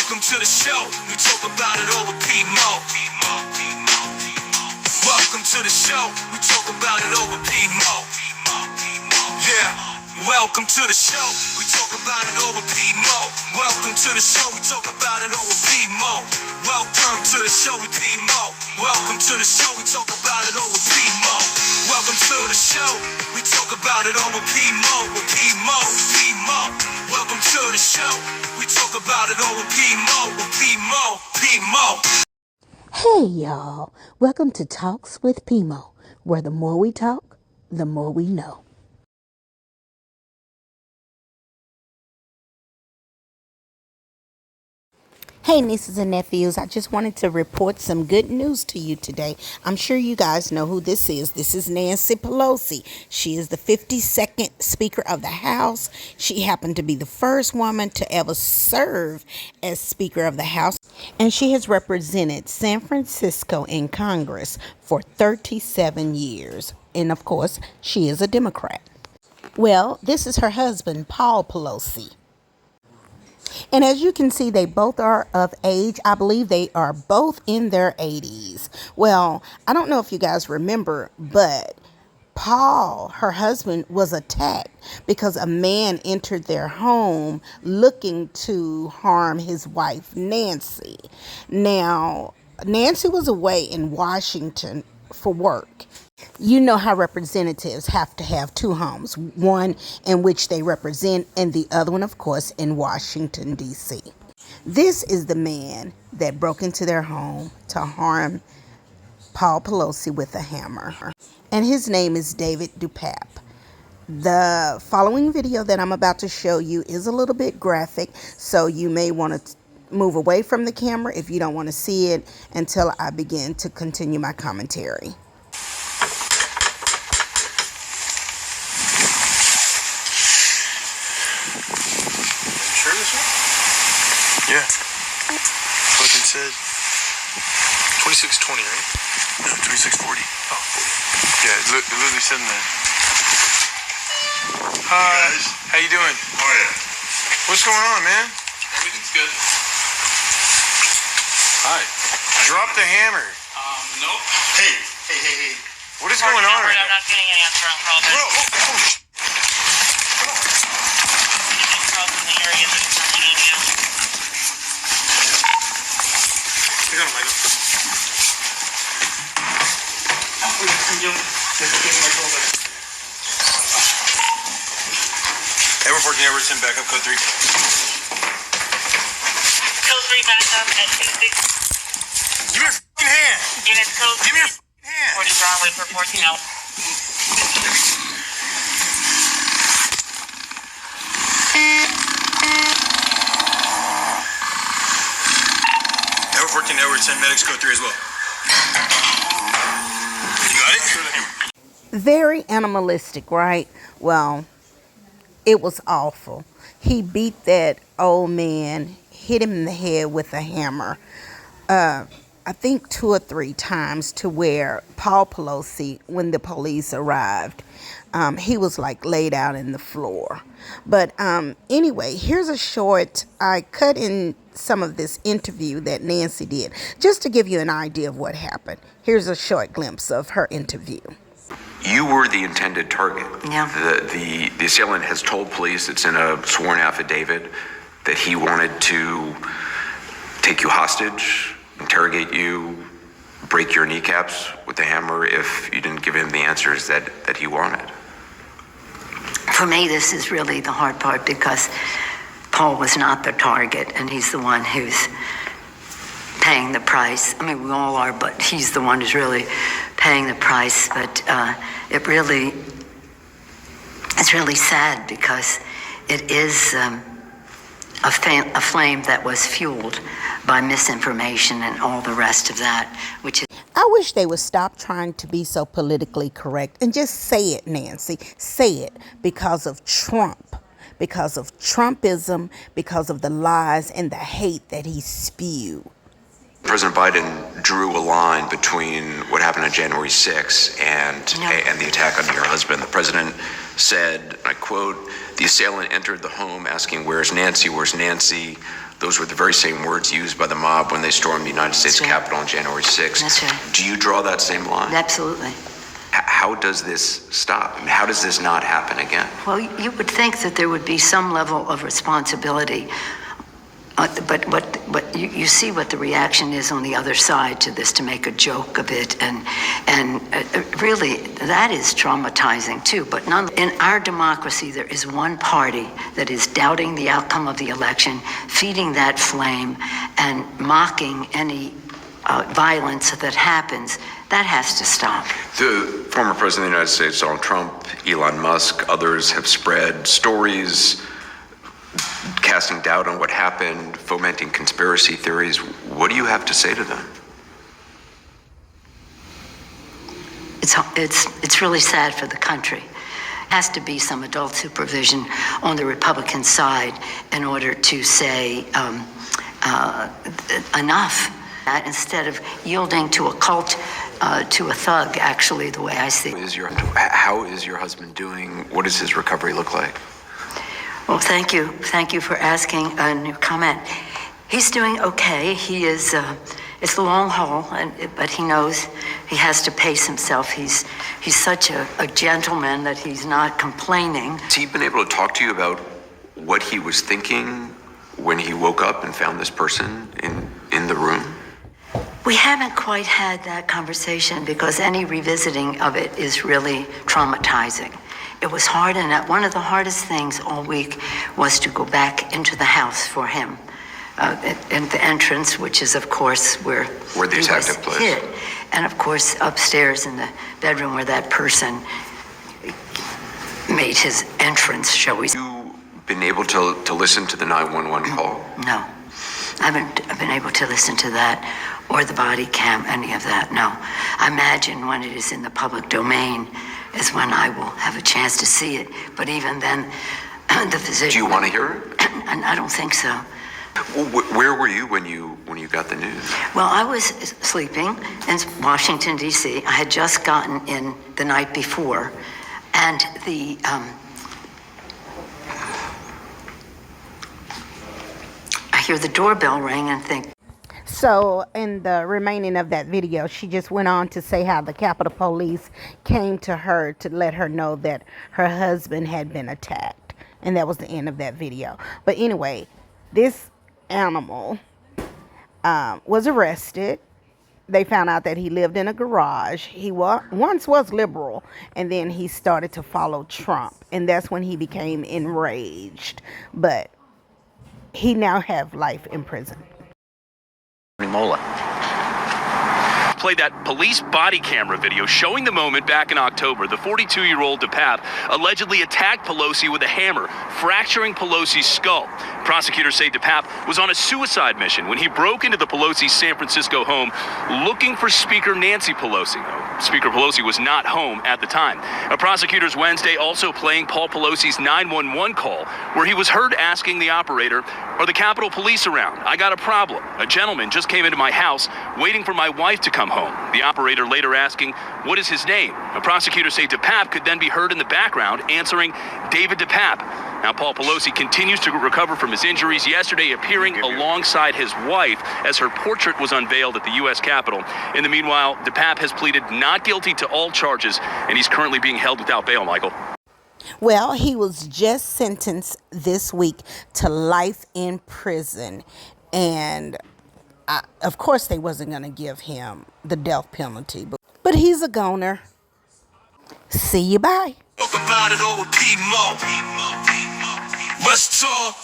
Welcome to the show. We talk about it all with P-Mo. Welcome to the show. We talk about it all with P-Mo. Yeah. Welcome to the show. We talk about it all with P-Mo. Welcome to the show. We talk about it all with P-Mo. Welcome to the show with P-Mo. Welcome to the show. We talk about it all with P-Mo. Welcome to the show. We talk about it all with P-Mo. With P-Mo. P-Mo. Welcome to the show. We talk about it all with P-Mo. With P-Mo. P-Mo. Hey y'all, welcome to Talks with P-Mo, where the more we talk, the more we know. Hey nieces and nephews, I just wanted to report some good news to you today. I'm sure you guys know who this is. This is Nancy Pelosi. She is the 52nd Speaker of the House. She happened to be the first woman to ever serve as Speaker of the House. And she has represented San Francisco in Congress for 37 years. And of course, she is a Democrat. Well, this is her husband, Paul Pelosi. And as you can see, they both are of age. I believe they are both in their 80s. Well, I don't know if you guys remember, but Paul, her husband, was attacked because a man entered their home looking to harm his wife, Nancy. Now, Nancy was away in Washington for work. You know how representatives have to have two homes, one in which they represent and the other one, of course, in Washington, D.C. This is the man that broke into their home to harm Paul Pelosi with a hammer. And his name is David Dupap. The following video that I'm about to show you is a little bit graphic, so you may want to move away from the camera if you don't want to see it until I begin to continue my commentary. Yeah. Fucking said 2620, right? No, 2640. Oh, 40. Yeah, it literally said in there. Hi. Hey guys. How you doing? How are you? What's going on, man? Everything's good. Hi. Drop the hammer. Nope. Hey. What is going on right I'm now? not getting an answer on call. Bro, From the area that it's on the email. I got him, Michael. Ever 14, ever 10, back up, code 3. Code 3 backup at 26. Give me your fucking hand. Unit code Give me your fucking hand. 40 Broadway for 14 hours. Ever 14, ever 10, medics, code 3 as well. You got it? Very animalistic, right? Well, it was awful. He beat that old man, hit him in the head with a hammer. I think 2 or 3 times, to where Paul Pelosi, when the police arrived, he was like laid out in the floor. But anyway, here's a short, I cut in some of this interview that Nancy did, just to give you an idea of what happened. Here's a short glimpse of her interview. You were the intended target. Yeah. The assailant has told police, it's in a sworn affidavit, that he wanted to take you hostage, interrogate you, break your kneecaps with a hammer if you didn't give him the answers that he wanted. For me, this is really the hard part because Paul was not the target, and he's the one who's paying the price. I mean, we all are, but he's the one who's really paying the price. But it's really sad because it is a flame that was fueled by misinformation and all the rest of that, which is... I wish they would stop trying to be so politically correct and just say it, Nancy. Say it, because of Trump, because of Trumpism, because of the lies and the hate that he spewed. President Biden drew a line between what happened on January 6th and the attack on your husband. The president said, I quote, "The assailant entered the home asking, 'Where's Nancy? Where's Nancy?' Those were the very same words used by the mob when they stormed the United States That's right. Capitol on January 6th. That's right. Do you draw that same line? Absolutely. How does this stop? I mean, how does this not happen again? Well, you would think that there would be some level of responsibility, but you see what the reaction is on the other side to this, to make a joke of it, and really that is traumatizing too. But in our democracy, there is one party that is doubting the outcome of the election, feeding that flame, and mocking any violence that happens. That has to stop. The former president of the United States, Donald Trump, Elon Musk, others have spread stories casting doubt on what happened, fomenting conspiracy theories. What do you have to say to them? It's really sad for the country. Has to be some adult supervision on the Republican side in order to say enough, instead of yielding to a cult, to a thug, actually, the way I see it. How is your husband doing? What does his recovery look like? Well, thank you. Thank you for asking a new comment. He's doing okay. He is, it's a long haul, but he knows he has to pace himself. He's such a gentleman that he's not complaining. Has he been able to talk to you about what he was thinking when he woke up and found this person in the room? We haven't quite had that conversation because any revisiting of it is really traumatizing. It was hard, and one of the hardest things all week was to go back into the house for him. In the entrance, which is, of course, where the attack took place. Hit. And, of course, upstairs in the bedroom where that person made his entrance, shall we say. Have you been able to listen to the 911 call? No. I haven't been able to listen to that or the body cam, any of that, no. I imagine when it is in the public domain is when I will have a chance to see it. But even then, the physician... Do you want to hear it? And I don't think so. Where were you when you got the news? Well, I was sleeping in Washington, D.C. I had just gotten in the night before, and I hear the doorbell ring and think... So in the remaining of that video, she just went on to say how the Capitol Police came to her to let her know that her husband had been attacked. And that was the end of that video. But anyway, this animal was arrested. They found out that he lived in a garage. He once was liberal, and then he started to follow Trump. And that's when he became enraged. But he now have life in prison. Played that police body camera video showing the moment back in October. The 42-year-old DePape allegedly attacked Pelosi with a hammer, fracturing Pelosi's skull. Prosecutors say DePape was on a suicide mission when he broke into the Pelosi's San Francisco home looking for Speaker Nancy Pelosi. Speaker Pelosi was not home at the time. Prosecutors Wednesday also playing Paul Pelosi's 911 call, where he was heard asking the operator, "Are the Capitol Police around? I got a problem. A gentleman just came into my house waiting for my wife to come home." The operator later asking, "What is his name?" Prosecutors say DePape could then be heard in the background answering, "David DePape." Now, Paul Pelosi continues to recover from his injuries, yesterday appearing alongside his wife as her portrait was unveiled at the U.S. Capitol. In the meanwhile, DePape has pleaded not guilty to all charges, and he's currently being held without bail, Michael. Well, he was just sentenced this week to life in prison. And of course, they wasn't going to give him the death penalty. But he's a goner. See you, bye. Talk about it over P-Mo. Let's talk.